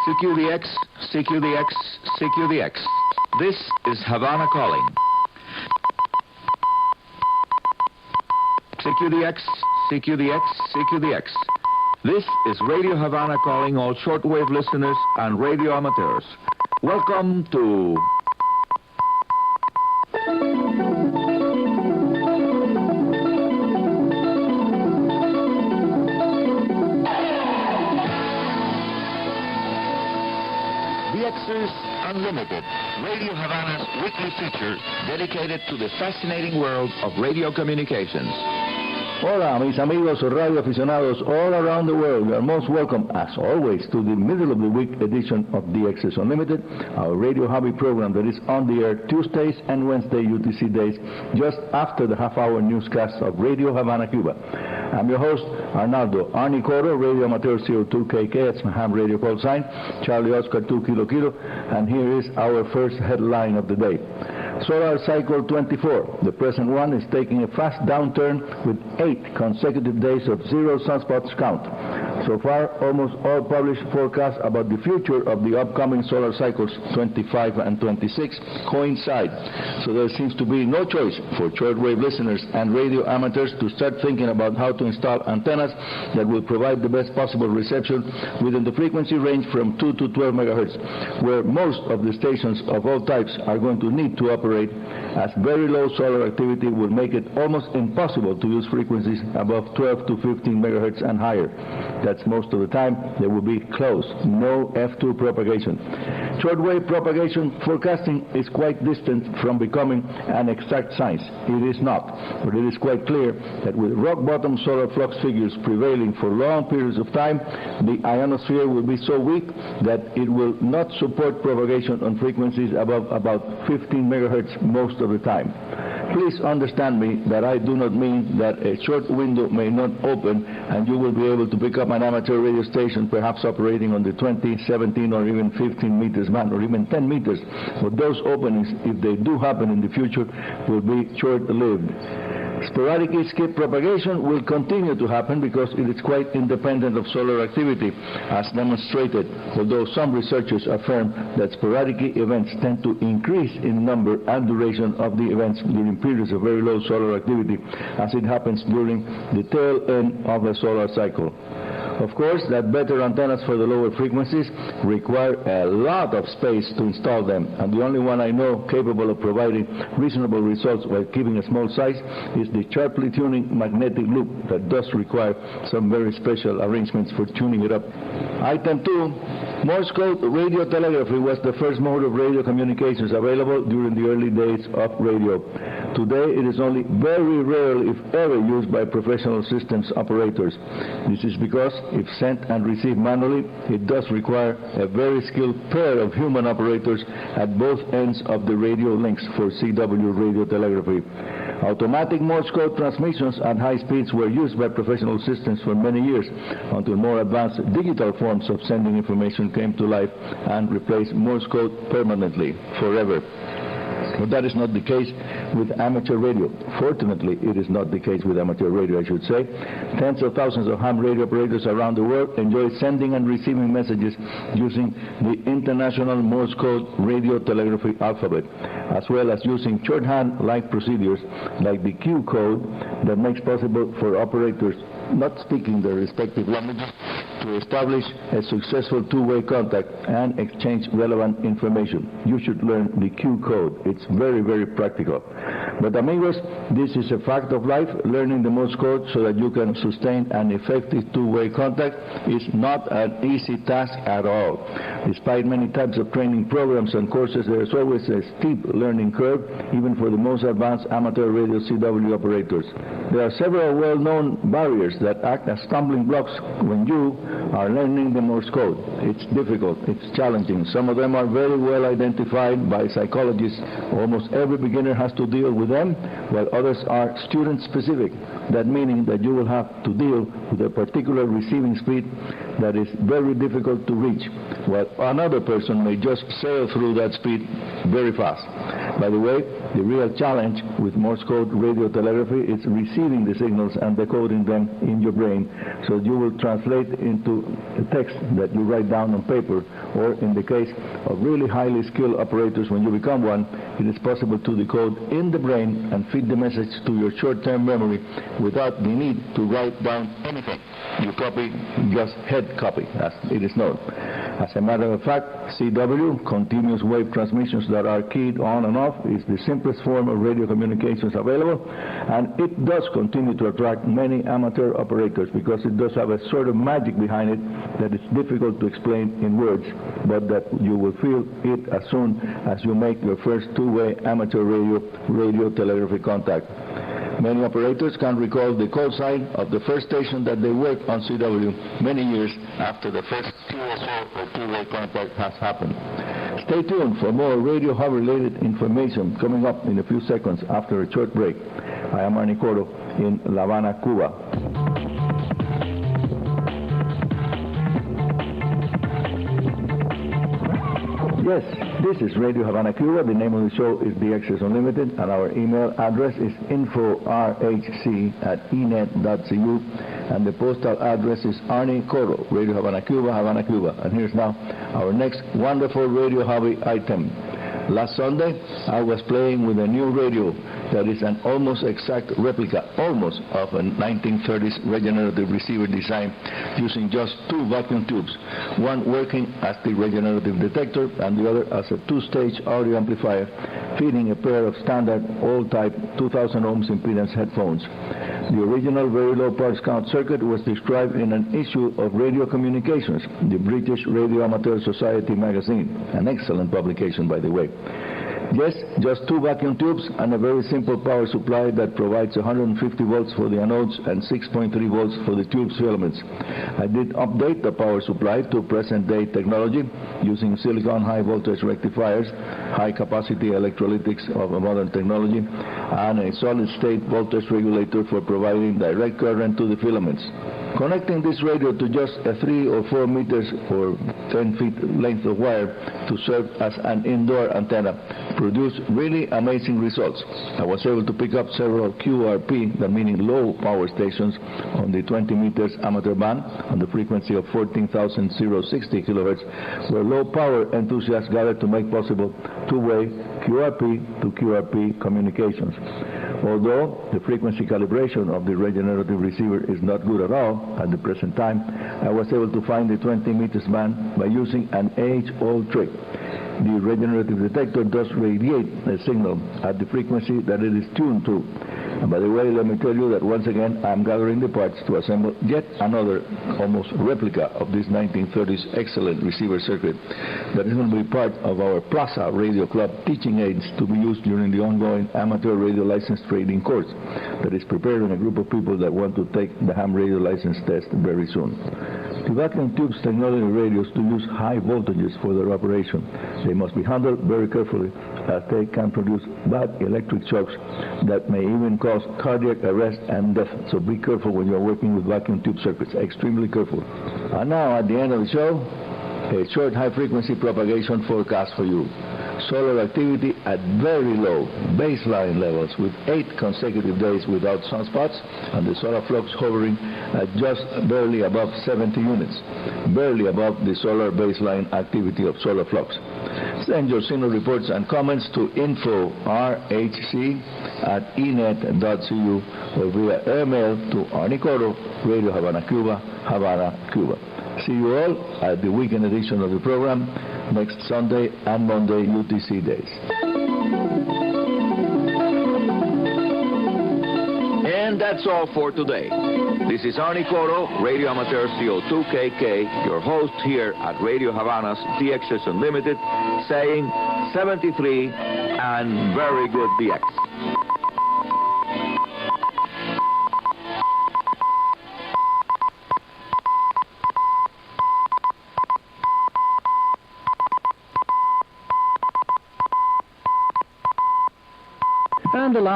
CQ the X, CQ the X, CQ the X. This is Havana calling. CQ the X, CQ the X, CQ the X. This is Radio Havana calling all shortwave listeners and radio amateurs. Welcome to... DXers Unlimited, Radio Havana's weekly feature dedicated to the fascinating world of radio communications. Hola, mis amigos radio aficionados all around the world. You are most welcome, as always, to the middle of the week edition of DXers Unlimited, our radio hobby program that is on the air Tuesdays and Wednesday UTC days, just after the half-hour newscast of Radio Havana Cuba. I'm your host, Arnaldo Arnie Coro, Radio Amateur 02KK, that's my ham radio call sign, Charlie Oscar 2 Kilo Kilo, and here is our first headline of the day. Solar Cycle 24, the present one, is taking a fast downturn with 8 consecutive days of zero sunspots count. So far, almost all published forecasts about the future of the upcoming solar cycles 25 and 26 coincide. So there seems to be no choice for shortwave listeners and radio amateurs to start thinking about how to install antennas that will provide the best possible reception within the frequency range from 2 to 12 megahertz, where most of the stations of all types are going to need to operate, as very low solar activity will make it almost impossible to use frequencies above 12 to 15 megahertz and higher. That's most of the time they will be closed, no F2 propagation. Shortwave propagation forecasting is quite distant from becoming an exact science. It is not, but it is quite clear that with rock-bottom solar flux figures prevailing for long periods of time, the ionosphere will be so weak that it will not support propagation on frequencies above about 15 megahertz most of the time. Please understand me that I do not mean that a short window may not open and you will be able to pick up an amateur radio station perhaps operating on the 20, 17 or even 15 meters band or even 10 meters. But those openings, if they do happen in the future, will be short-lived. Sporadic skip propagation will continue to happen because it is quite independent of solar activity, as demonstrated, although some researchers affirm that sporadic events tend to increase in number and duration of the events during periods of very low solar activity, as it happens during the tail end of a solar cycle. Of course, that better antennas for the lower frequencies require a lot of space to install them, and the only one I know capable of providing reasonable results while keeping a small size is the sharply tuning magnetic loop that does require some very special arrangements for tuning it up. Item 2, Morse code radio telegraphy was the first mode of radio communications available during the early days of radio. Today, it is only very rarely, if ever, used by professional systems operators. This is because, if sent and received manually, it does require a very skilled pair of human operators at both ends of the radio links for CW radio telegraphy. Automatic Morse code transmissions at high speeds were used by professional systems for many years, until more advanced digital forms of sending information came to life and replaced Morse code permanently, forever. But that is not the case with amateur radio. Fortunately, it is not the case with amateur radio, I should say. Tens of thousands of ham radio operators around the world enjoy sending and receiving messages using the International Morse Code Radio Telegraphy Alphabet, as well as using shorthand-like procedures like the Q code that makes possible for operators not speaking their respective languages to establish a successful two-way contact and exchange relevant information. You should learn the Q code. It's very, very practical. But amigos, this is a fact of life. Learning the Morse code so that you can sustain an effective two-way contact is not an easy task at all. Despite many types of training programs and courses, there is always a steep learning curve, even for the most advanced amateur radio CW operators. There are several well-known barriers that act as stumbling blocks when you are learning the Morse code. It's difficult, it's challenging. Some of them are very well identified by psychologists. Almost every beginner has to deal with them, while others are student-specific. That meaning that you will have to deal with a particular receiving speed that is very difficult to reach, while another person may just sail through that speed very fast. By the way, the real challenge with Morse code radio telegraphy is receiving the signals and decoding them in your brain, so you will translate into a text that you write down on paper, or in the case of really highly skilled operators, when you become one, it is possible to decode in the brain and feed the message to your short-term memory without the need to write down anything. You copy, just head copy, as it is known. As a matter of fact, CW, continuous wave transmissions that are keyed on and off, is the simplest form of radio communications available, and it does continue to attract many amateur operators because it does have a sort of magic behind it that is difficult to explain in words, but that you will feel it as soon as you make your first two-way amateur radio telegraphy contact. Many operators can recall the call sign of the first station that they worked on CW many years after the first QSO or two-way contact has happened. Stay tuned for more Radio Hub-related information coming up in a few seconds after a short break. I am Arnie Coro in La Habana, Cuba. Yes, this is Radio Havana Cuba. The name of the show is DXers Unlimited, and our email address is info.rhc@enet.cu, and the postal address is Arnie Coro, Radio Havana Cuba, Havana, Cuba. And here's now our next wonderful radio hobby item. Last Sunday, I was playing with a new radio that is an almost exact replica, almost, of a 1930s regenerative receiver design using just two vacuum tubes, one working as the regenerative detector and the other as a two-stage audio amplifier, feeding a pair of standard old-type 2000 ohms impedance headphones. The original very low parts count circuit was described in an issue of Radio Communications, the British Radio Amateur Society magazine, an excellent publication, by the way. Yes, just two vacuum tubes and a very simple power supply that provides 150 volts for the anodes and 6.3 volts for the tube's filaments. I did update the power supply to present-day technology using silicon high-voltage rectifiers, high-capacity electrolytics of a modern technology, and a solid-state voltage regulator for providing direct current to the filaments. Connecting this radio to just a 3 or 4 meters or 10 feet length of wire to serve as an indoor antenna produced really amazing results. I was able to pick up several QRP, that meaning low power stations, on the 20 meters amateur band on the frequency of 14,060 kilohertz, where low power enthusiasts gathered to make possible two-way QRP to QRP communications. Although the frequency calibration of the regenerative receiver is not good at all at the present time, I was able to find the 20 meters band by using an age-old trick. The regenerative detector does radiate a signal at the frequency that it is tuned to. And by the way, let me tell you that once again I'm gathering the parts to assemble yet another almost replica of this 1930s excellent receiver circuit that is going to be part of our Plaza Radio Club teaching aids to be used during the ongoing amateur radio license trading course that is preparing a group of people that want to take the ham radio license test very soon. The vacuum tubes technology radios to use high voltages for their operation. They must be handled very carefully, as they can produce bad electric shocks that may even cause cardiac arrest and death. So be careful when you're working with vacuum tube circuits, extremely careful. And now at the end of the show, a short high-frequency propagation forecast for you. Solar activity at very low baseline levels with 8 consecutive days without sunspots, and the solar flux hovering at just barely above 70 units, barely above the solar baseline activity of solar flux. Send your signal reports and comments to info.rhc@enet.cu or via airmail to Arnie Coro, Radio Havana Cuba, Havana, Cuba. See you all at the weekend edition of the program next Sunday and Monday UTC days. And that's all for today. This is Arnie Coro, Radio Amateur CO2KK, your host here at Radio Havana's DXers Unlimited, saying 73 and very good DX. And the last